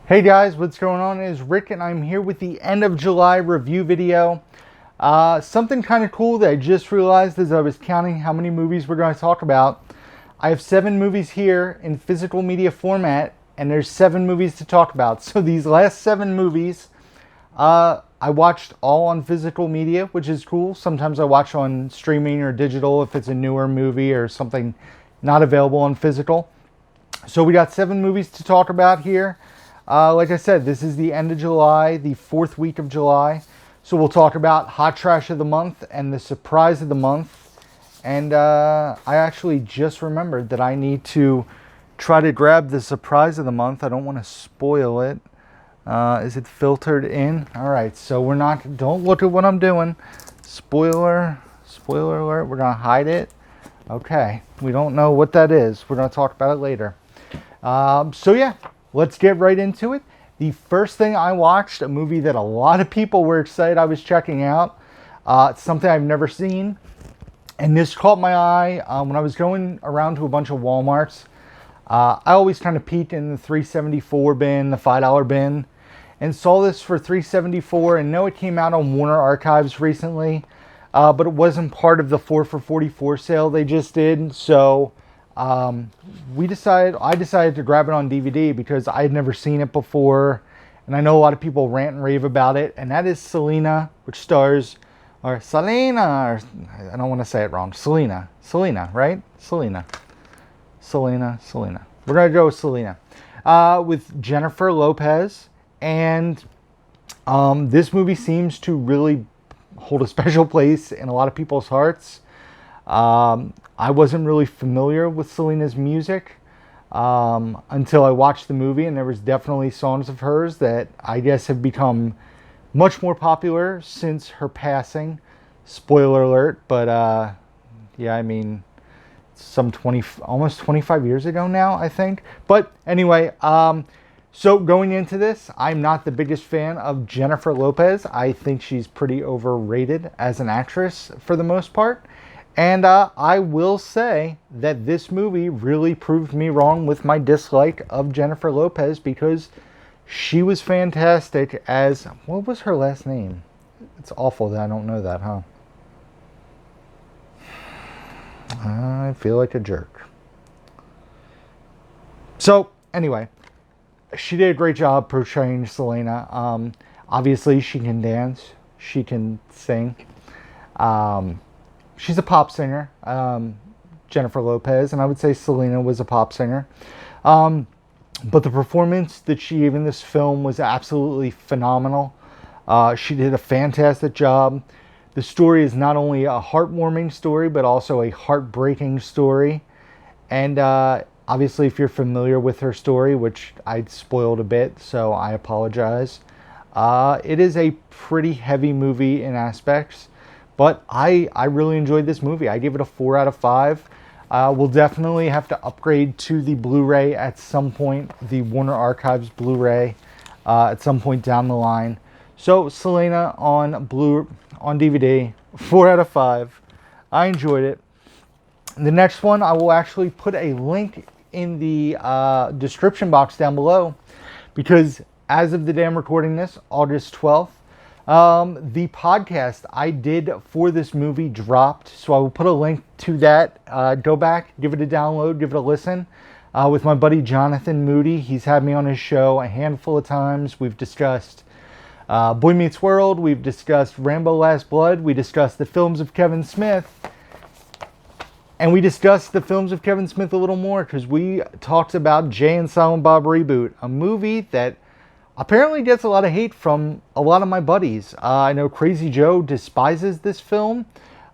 Hey guys, what's going on? It's Rick and I'm here with the end of July review video. Something kind of cool that I just realized as I was counting how many movies we're going to talk about. I have 7 movies here in physical media format and there's 7 movies to talk about. So these last 7 movies, I watched all on physical media, which is cool. Sometimes I watch on streaming or digital if it's a newer movie or something not available on physical. So we got 7 movies to talk about here. Like I said, this is the end of July, the 4th week of July. So we'll talk about Hot Trash of the Month and the Surprise of the Month. And I actually just remembered that I need to try to grab the Surprise of the Month. I don't want to spoil it. Is it filtered in? All right, so don't look at what I'm doing. Spoiler alert, we're going to hide it. Okay, we don't know what that is. We're going to talk about it later. So yeah. Let's get right into it. The first thing I watched, a movie that a lot of people were excited I was checking out. It's something I've never seen. And this caught my eye when I was going around to a bunch of Walmarts. I always kind of peeked in the $3.74 bin, the $5 bin, and saw this for $3.74. And know it came out on Warner Archives recently, but it wasn't part of the 4 for $44 sale they just did. So I decided to grab it on DVD because I had never seen it before, and I know a lot of people rant and rave about it, and that is Selena, which stars, or Selena, or I don't want to say it wrong, Selena, right? Selena. We're going to go with Selena, with Jennifer Lopez, and this movie seems to really hold a special place in a lot of people's hearts. I wasn't really familiar with Selena's music until I watched the movie, and there was definitely songs of hers that I guess have become much more popular since her passing. Spoiler alert, but yeah, I mean, almost 25 years ago now, I think. But anyway, so going into this, I'm not the biggest fan of Jennifer Lopez. I think she's pretty overrated as an actress for the most part. And I will say that this movie really proved me wrong with my dislike of Jennifer Lopez, because she was fantastic as, what was her last name? It's awful that I don't know that, huh? I feel like a jerk. So anyway, she did a great job portraying Selena. Obviously she can dance, she can sing. She's a pop singer, Jennifer Lopez, and I would say Selena was a pop singer. But the performance that she gave in this film was absolutely phenomenal. She did a fantastic job. The story is not only a heartwarming story, but also a heartbreaking story. And obviously, if you're familiar with her story, which I spoiled a bit, so I apologize, it is a pretty heavy movie in aspects. But I really enjoyed this movie. I gave it a 4 out of 5. We'll definitely have to upgrade to the Blu-ray at some point, the Warner Archives Blu-ray, at some point down the line. So Selena on DVD, 4 out of 5. I enjoyed it. The next one, I will actually put a link in the description box down below, because as of the day I'm recording this, August 12th, the podcast I did for this movie dropped, so I will put a link to that. Go back, give it a download, give it a listen, with my buddy Jonathan Moody. He's had me on his show a handful of times. We've discussed Boy Meets World, we've discussed Rambo Last Blood, we discussed the films of Kevin Smith, and we discussed the films of Kevin Smith a little more, because we talked about Jay and Silent Bob Reboot, a movie that apparently gets a lot of hate from a lot of my buddies. I know Crazy Joe despises this film.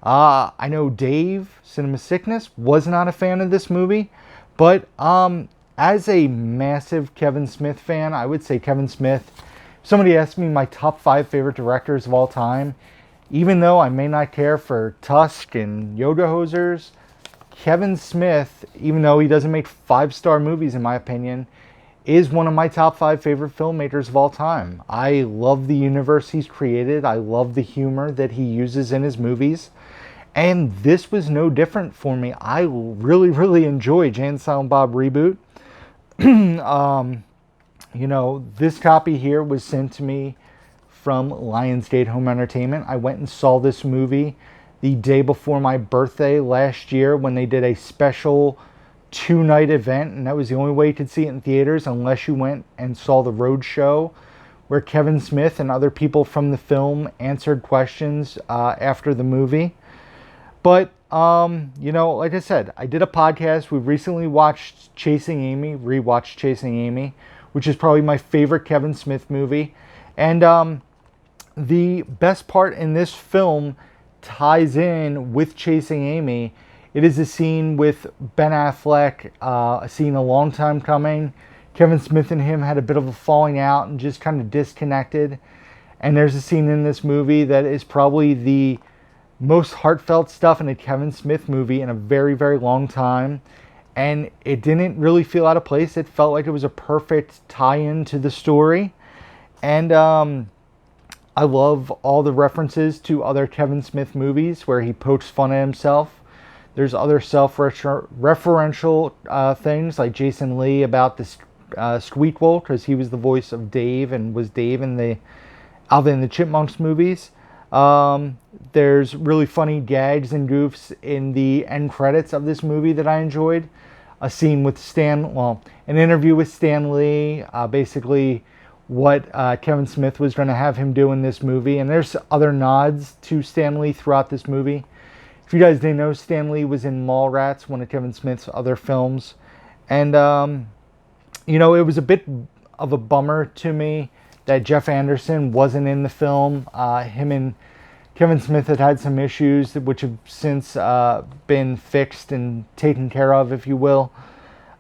I know Dave, Cinema Sickness, was not a fan of this movie. But as a massive Kevin Smith fan, I would say Kevin Smith, if somebody asked me my top 5 favorite directors of all time, even though I may not care for Tusk and Yoga Hosers, Kevin Smith, even though he doesn't make 5-star movies in my opinion, is one of my top 5 favorite filmmakers of all time. I love the universe he's created. I love the humor that he uses in his movies. And this was no different for me. I really enjoy Jay and Silent Bob Reboot. This copy here was sent to me from Lionsgate Home Entertainment. I went and saw this movie the day before my birthday last year when they did a special 2-night event, and that was the only way you could see it in theaters unless you went and saw the road show where Kevin Smith and other people from the film answered questions after the movie. But, like I said, I did a podcast. We recently watched rewatched Chasing Amy, which is probably my favorite Kevin Smith movie. And the best part in this film ties in with Chasing Amy. It is a scene with Ben Affleck, a scene a long time coming. Kevin Smith and him had a bit of a falling out and just kind of disconnected. And there's a scene in this movie that is probably the most heartfelt stuff in a Kevin Smith movie in a very, very long time. And it didn't really feel out of place. It felt like it was a perfect tie-in to the story. And I love all the references to other Kevin Smith movies where he pokes fun at himself. There's other self-referential things like Jason Lee about the Squeakquel, because he was the voice of Dave and was Dave in the Alvin and the Chipmunks movies. There's really funny gags and goofs in the end credits of this movie that I enjoyed. A scene with an interview with Stan Lee, basically what Kevin Smith was going to have him do in this movie. And there's other nods to Stan Lee throughout this movie. If you guys didn't know, Stan Lee was in Mallrats, one of Kevin Smith's other films. And, it was a bit of a bummer to me that Jeff Anderson wasn't in the film. Him and Kevin Smith had some issues which have since been fixed and taken care of, if you will.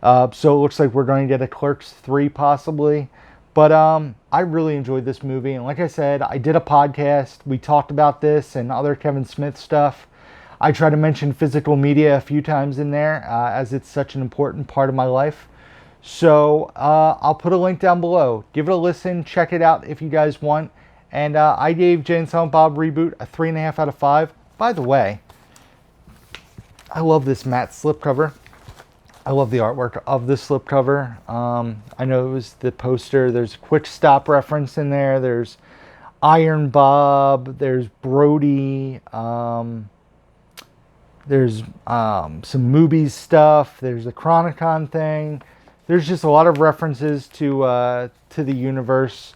So it looks like we're going to get a Clerks 3 possibly. But I really enjoyed this movie. And like I said, I did a podcast. We talked about this and other Kevin Smith stuff. I try to mention physical media a few times in there as it's such an important part of my life. So I'll put a link down below. Give it a listen. Check it out if you guys want. And I gave Jay and Silent Bob Reboot a 3.5 out of 5. By the way, I love this matte slipcover. I love the artwork of the slipcover. I know it was the poster. There's a Quick Stop reference in there. There's Iron Bob. There's Brody. There's some movies stuff. There's a Chronicon thing. There's just a lot of references to the universe.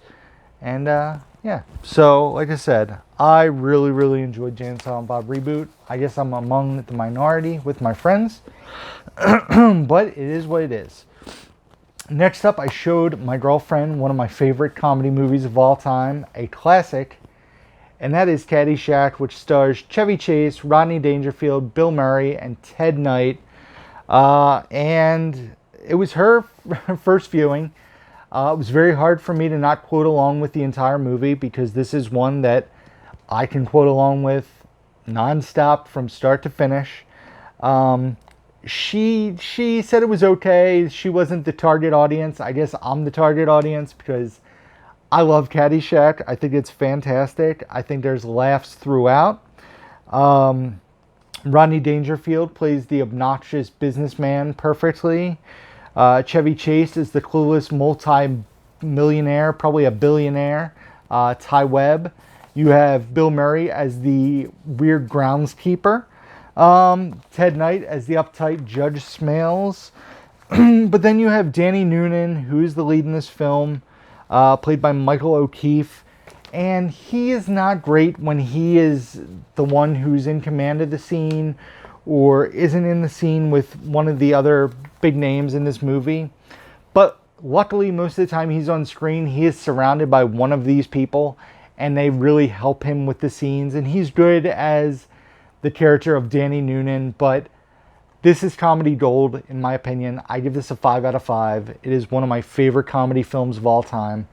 And yeah, so like I said, I really, really enjoyed Jay and Silent Bob Reboot. I guess I'm among the minority with my friends. But it is what it is. Next up, I showed my girlfriend one of my favorite comedy movies of all time, a classic. And that is Caddyshack, which stars Chevy Chase, Rodney Dangerfield, Bill Murray, and Ted Knight. And it was her first viewing. It was very hard for me to not quote along with the entire movie because this is one that I can quote along with nonstop from start to finish. She said it was okay. She wasn't the target audience. I guess I'm the target audience because I love Caddyshack. I think it's fantastic. I think there's laughs throughout. Rodney Dangerfield plays the obnoxious businessman perfectly. Chevy Chase is the clueless multi-millionaire, probably a billionaire, Ty Webb. You have Bill Murray as the weird groundskeeper. Ted Knight as the uptight Judge Smales. But then you have Danny Noonan, who's the lead in this film, played by Michael O'Keefe. And he is not great when he is the one who's in command of the scene or isn't in the scene with one of the other big names in this movie. But luckily, most of the time he's on screen, he is surrounded by one of these people, and they really help him with the scenes. And he's good as the character of Danny Noonan, but this is comedy gold, in my opinion. I give this a 5 out of 5. It is one of my favorite comedy films of all time.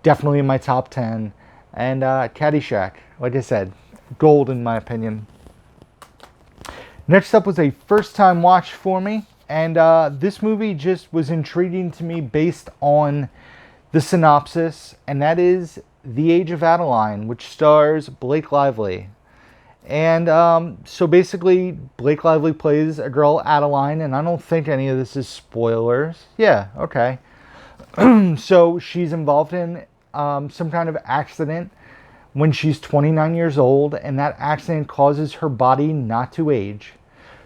Definitely in my top 10. And Caddyshack, like I said, gold in my opinion. Next up was a first-time watch for me. And this movie just was intriguing to me based on the synopsis. And that is The Age of Adaline, which stars Blake Lively. And so basically, Blake Lively plays a girl, Adeline, and I don't think any of this is spoilers. Yeah, okay. So she's involved in some kind of accident when she's 29 years old, and that accident causes her body not to age.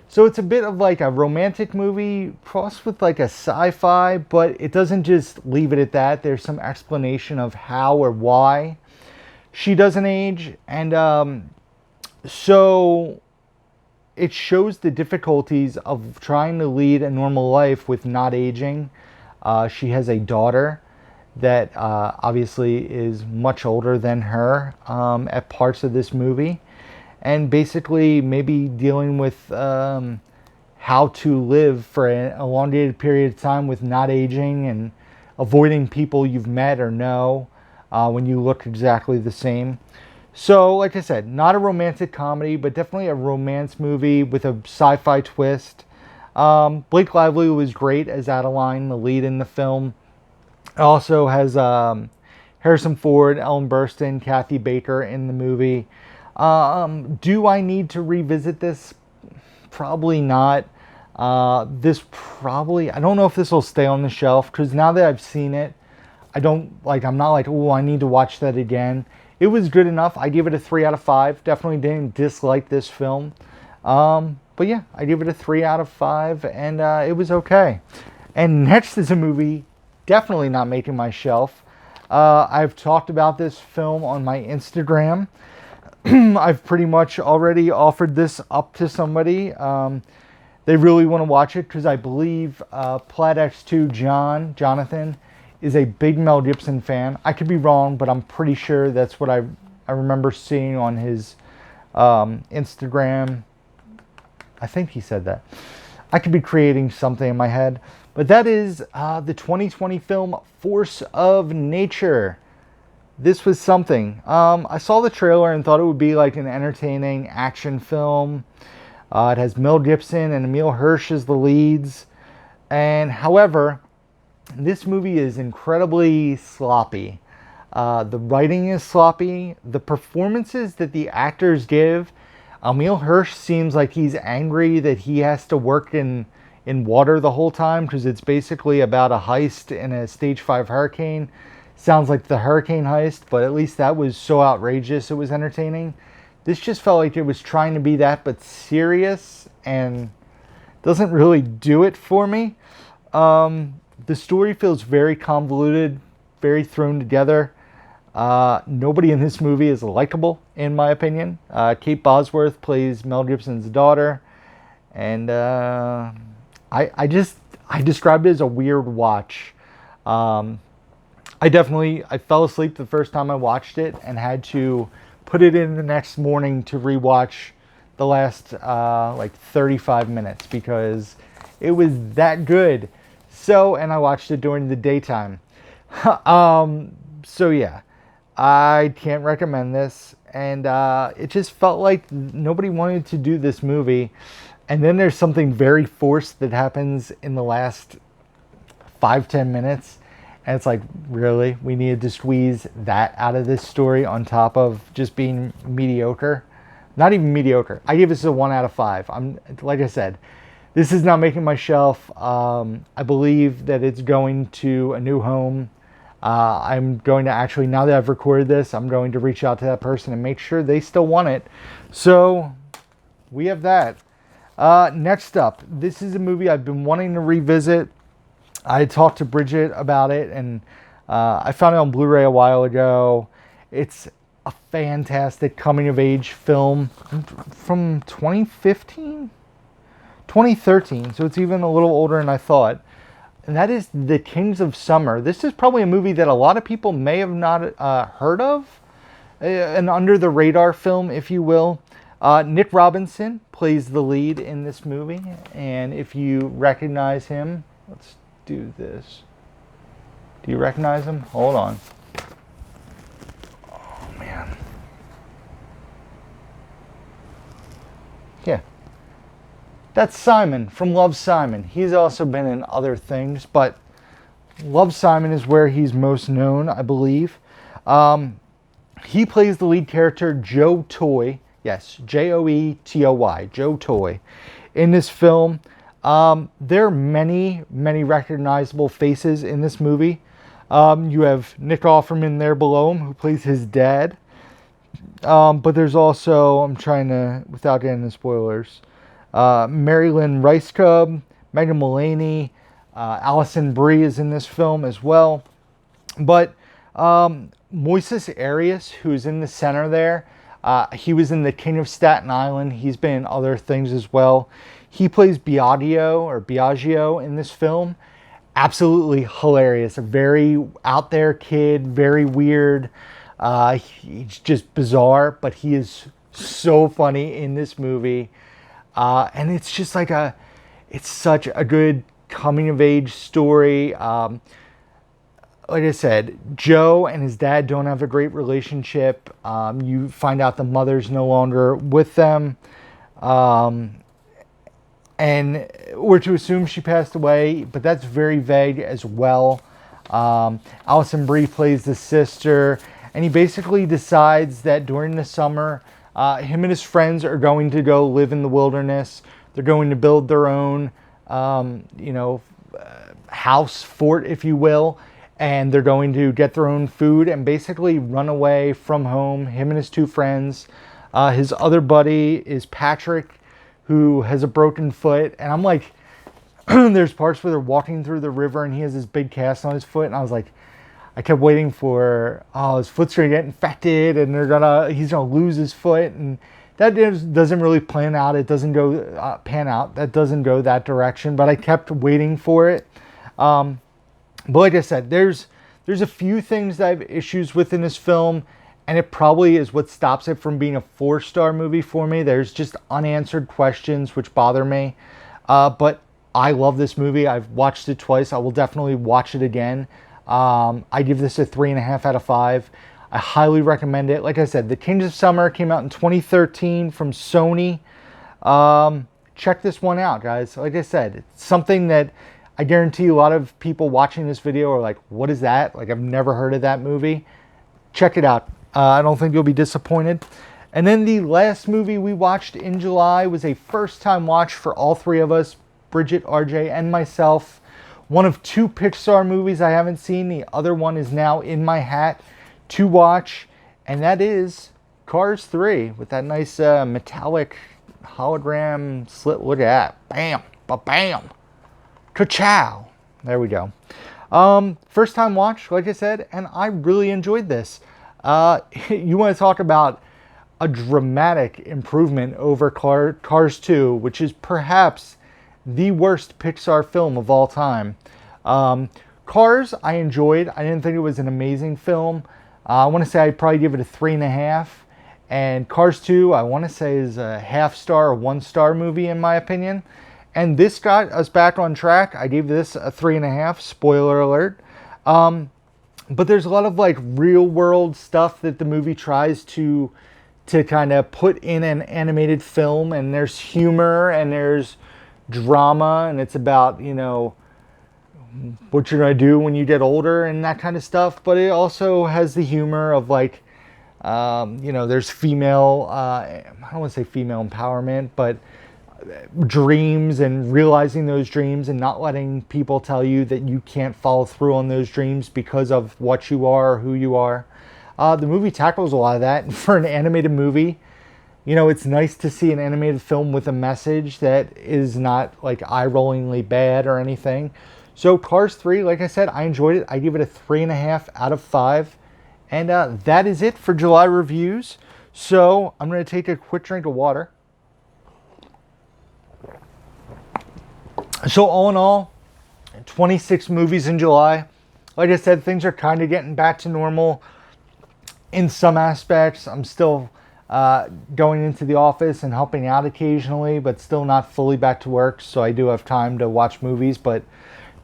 So it's a bit of like a romantic movie crossed with like a sci-fi, but it doesn't just leave it at that. There's some explanation of how or why she doesn't age, and so it shows the difficulties of trying to lead a normal life with not aging. She has a daughter that obviously is much older than her at parts of this movie. And basically maybe dealing with how to live for an elongated period of time with not aging and avoiding people you've met or know when you look exactly the same. So, like I said, not a romantic comedy, but definitely a romance movie with a sci-fi twist. Blake Lively was great as Adeline, the lead in the film. It also has Harrison Ford, Ellen Burstyn, Kathy Baker in the movie. Do I need to revisit this? Probably not. I don't know if this will stay on the shelf, because now that I've seen it, I'm not like, oh, I need to watch that again. It was good enough. I give it a 3 out of 5. Definitely didn't dislike this film. But yeah, I give it a 3 out of 5, and it was okay. And next is a movie definitely not making my shelf. I've talked about this film on my Instagram. I've pretty much already offered this up to somebody. They really want to watch it because I believe Plaid X2 Jonathan, is a big Mel Gibson fan. I could be wrong, but I'm pretty sure that's what I remember seeing on his Instagram. I think he said that. I could be creating something in my head. But that is the 2020 film Force of Nature. This was something. I saw the trailer and thought it would be like an entertaining action film. It has Mel Gibson and Emile Hirsch as the leads. And however, this movie is incredibly sloppy. The writing is sloppy. The performances that the actors give, Emile Hirsch seems like he's angry that he has to work in water the whole time, because it's basically about a heist in a stage 5 hurricane. Sounds like the hurricane heist, but at least that was so outrageous it was entertaining. This just felt like it was trying to be that, but serious, and doesn't really do it for me. The story feels very convoluted, very thrown together. Nobody in this movie is likable, in my opinion. Kate Bosworth plays Mel Gibson's daughter, and I described it as a weird watch. I fell asleep the first time I watched it and had to put it in the next morning to rewatch the last 35 minutes because it was that good. So, and I watched it during the daytime. So yeah, I can't recommend this. And it just felt like nobody wanted to do this movie. And then there's something very forced that happens in the last 5-10 minutes. And it's like, really? We needed to squeeze that out of this story on top of just being mediocre? Not even mediocre. I give this a 1 out of 5. Like I said, this is not making my shelf. I believe that it's going to a new home. I'm going to actually, now that I've recorded this, I'm going to reach out to that person and make sure they still want it. So, we have that. Next up, this is a movie I've been wanting to revisit. I talked to Bridget about it, and I found it on Blu-ray a while ago. It's a fantastic coming-of-age film from 2015? 2013, so it's even a little older than I thought. And that is The Kings of Summer. This is probably a movie that a lot of people may have not heard of. An under-the-radar film, if you will. Nick Robinson plays the lead in this movie. And if you recognize him, let's do this. Do you recognize him? Hold on. Oh, man. Yeah. That's Simon from Love, Simon. He's also been in other things, but Love, Simon is where he's most known, I believe. He plays the lead character, Joe Toy. Yes, Joetoy, Joe Toy. In this film, there are many, many recognizable faces in this movie. You have Nick Offerman there below him, who plays his dad. But there's also, I'm trying to, without getting into spoilers, Mary Lynn Ricecub, Megan Mullany, Allison Brie is in this film as well. But Moises Arias, who's in the center there, he was in The King of Staten Island. He's been in other things as well. He plays Biagio in this film. Absolutely hilarious. A very out there kid, very weird. He's just bizarre, but he is so funny in this movie. And it's just like it's such a good coming of age story. Like I said, Joe and his dad don't have a great relationship. You find out the mother's no longer with them. And we're to assume she passed away, but that's very vague as well. Allison Brie plays the sister, and he basically decides that during the summer, him and his friends are going to go live in the wilderness. They're going to build their own, house, fort, if you will, and they're going to get their own food and basically run away from home, him and his two friends. His other buddy is Patrick, who has a broken foot, and I'm like, there's parts where they're walking through the river and he has this big cast on his foot, and I was like, I kept waiting for, his foot's gonna get infected and he's gonna lose his foot, and that doesn't really pan out. It doesn't go pan out. That doesn't go that direction, but I kept waiting for it. But like I said, there's a few things that I have issues with in this film, and it probably is what stops it from being a 4-star movie for me. There's just unanswered questions which bother me. But I love this movie. I've watched it twice. I will definitely watch it again. I give this a 3.5 out of 5. I highly recommend it. Like I said, The Kings of Summer came out in 2013 from Sony. Check this one out, guys. Like I said, it's something that I guarantee a lot of people watching this video are like, what is that? Like, I've never heard of that movie. Check it out. I don't think you'll be disappointed. And then the last movie we watched in July was a first-time watch for all three of us, Bridget, RJ, and myself. One of 2 Pixar movies I haven't seen. The other one is now in my hat to watch, and that is Cars 3 with that nice metallic hologram slit. Look at that. Bam, ba-bam. Ka-chow. There we go. First time watch, like I said, and I really enjoyed this. You want to talk about a dramatic improvement over Cars 2, which is perhaps the worst Pixar film of all time. Cars, I enjoyed. I didn't think it was an amazing film. I want to say I'd probably give it a 3.5. And Cars 2, I want to say is a 0.5 star or 1 star movie in my opinion. And this got us back on track. I gave this a 3.5, spoiler alert. But there's a lot of like real world stuff that the movie tries to kind of put in an animated film, and there's humor and there's drama, and it's about, what you're going to do when you get older and that kind of stuff. But it also has the humor of like, there's female, I don't want to say female empowerment, but dreams and realizing those dreams and not letting people tell you that you can't follow through on those dreams because of what you are or who you are. The movie tackles a lot of that. And for an animated movie, it's nice to see an animated film with a message that is not like eye-rollingly bad or anything. So Cars 3, like I said, I enjoyed it. I give it a 3.5 out of 5. And that is it for July reviews. So I'm going to take a quick drink of water. So all in all, 26 movies in July. Like I said, things are kind of getting back to normal in some aspects. I'm still going into the office and helping out occasionally, but still not fully back to work. So I do have time to watch movies, but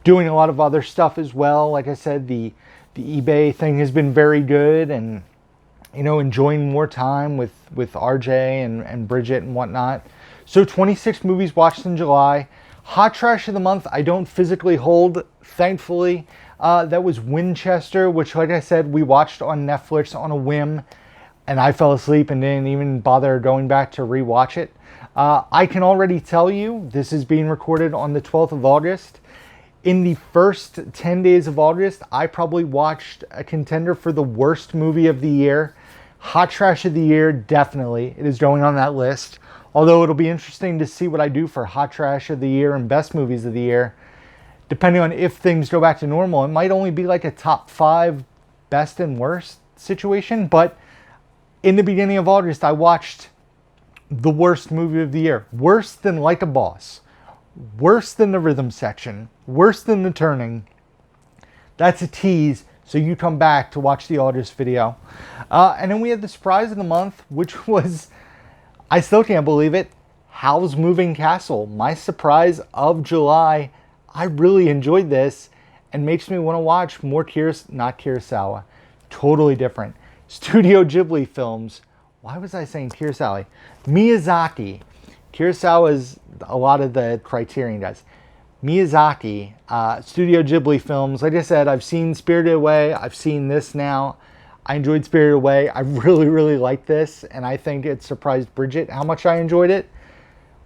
doing a lot of other stuff as well. Like I said, the eBay thing has been very good, and enjoying more time with RJ and Bridget and whatnot. So 26 movies watched in July. Hot Trash of the Month, I don't physically hold, thankfully. That was Winchester, which, like I said, we watched on Netflix on a whim, and I fell asleep and didn't even bother going back to rewatch it. I can already tell you, this is being recorded on the 12th of August. In the first 10 days of August, I probably watched a contender for the worst movie of the year. Hot Trash of the Year, definitely. It is going on that list. Although it'll be interesting to see what I do for Hot Trash of the Year and Best Movies of the Year. Depending on if things go back to normal, it might only be like a top 5 best and worst situation. But in the beginning of August, I watched the worst movie of the year. Worse than Like a Boss. Worse than The Rhythm Section. Worse than The Turning. That's a tease, so you come back to watch the August video. And then we had the surprise of the month, which was, I still can't believe it, Howl's Moving Castle. My surprise of July. I really enjoyed this and makes me want to watch more not Kurosawa. Totally different. Studio Ghibli films. Why was I saying Kurosawa? Miyazaki. Kurosawa is a lot of the Criterion guys. Miyazaki, Studio Ghibli films. Like I said, I've seen Spirited Away. I've seen this now. I enjoyed Spirited Away. I really, really liked this. And I think it surprised Bridget how much I enjoyed it.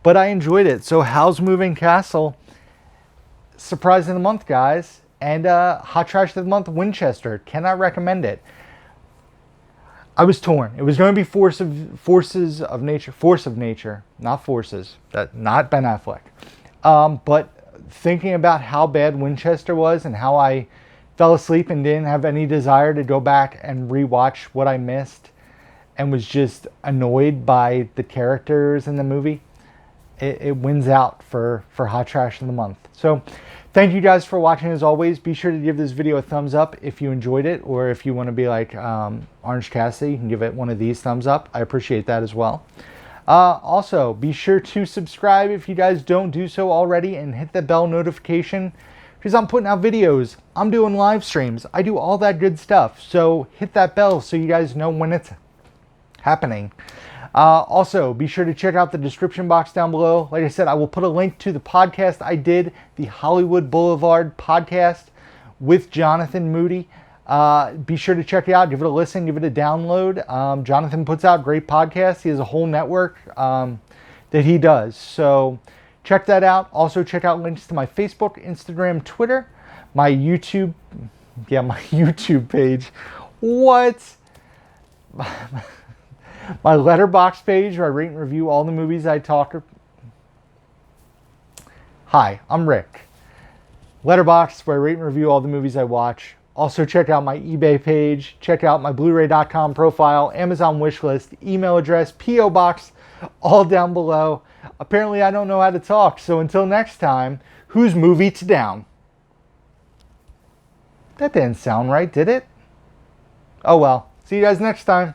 But I enjoyed it. So Howl's Moving Castle. Surprise of the month, guys. And Hot Trash of the month, Winchester. Cannot recommend it. I was torn. It was going to be Force of Nature, not Forces. Not Ben Affleck. But thinking about how bad Winchester was and how I fell asleep and didn't have any desire to go back and rewatch what I missed and was just annoyed by the characters in the movie, it wins out for Hot Trash of the month. So thank you guys for watching. As always, be sure to give this video a thumbs up if you enjoyed it, or if you want to be like Orange Cassidy, you can give it one of these thumbs up. I appreciate that as well. Also, be sure to subscribe if you guys don't do so already, and hit the bell notification, because I'm putting out videos, I'm doing live streams, I do all that good stuff. So hit that bell so you guys know when it's happening. Also, be sure to check out the description box down below. Like I said, I will put a link to the podcast I did, the Hollywood Boulevard podcast with Jonathan Moody. Be sure to check it out, give it a listen, give it a download. Jonathan puts out great podcasts. He has a whole network that he does. So check that out. Also check out links to my Facebook, Instagram, Twitter, my YouTube. Yeah, my YouTube page. What? My Letterboxd page where I rate and review all the movies I talk. Hi, I'm Rick. Letterboxd where I rate and review all the movies I watch. Also check out my eBay page. Check out my Blu-ray.com profile, Amazon wishlist, email address, P.O. box, all down below. Apparently I don't know how to talk, so until next time, whose movie to down? That didn't sound right, did it? Oh well. See you guys next time.